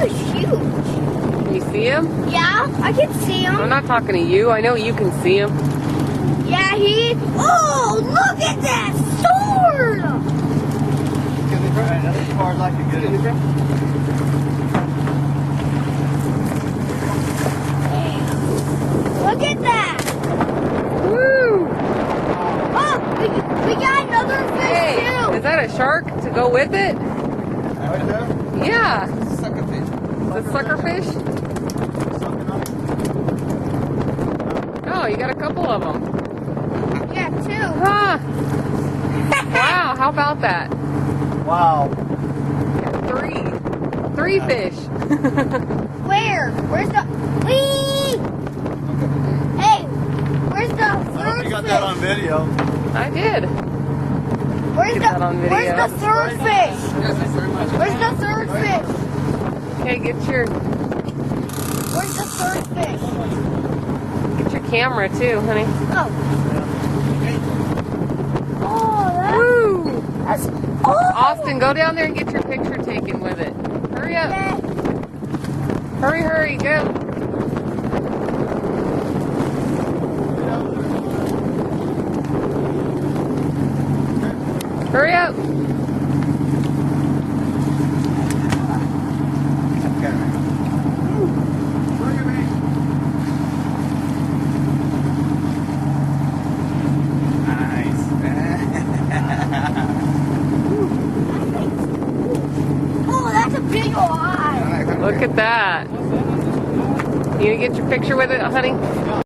is huge. Can you see him? Yeah, I can see him. I'm not talking to you. I know you can see him. Yeah, oh, look at that sword! That's as far as I can get it. Look at that! Woo! Oh, we got another fish Hey, too! is that a shark to go with it? Right there? Yeah. Suckerfish. Is it suckerfish? Oh, you got a couple of them. Yeah, two. Huh. Wow, how about that? Wow. Three fish. Where? Where's the... Whee! Hey, where's the I hope third you got fish? that on video. I did. Where's Get that on video. Where's the third fish? Yes, thanks very much. Where's the third fish? Okay, get your Third fish. camera too, honey. Oh. Oh, that's awesome. Austin, go down there and get your picture taken with it. Hurry up. Okay. Hurry, go. Hurry up. Oh, that's a big eye. Look at that. You gonna get your picture with it, honey?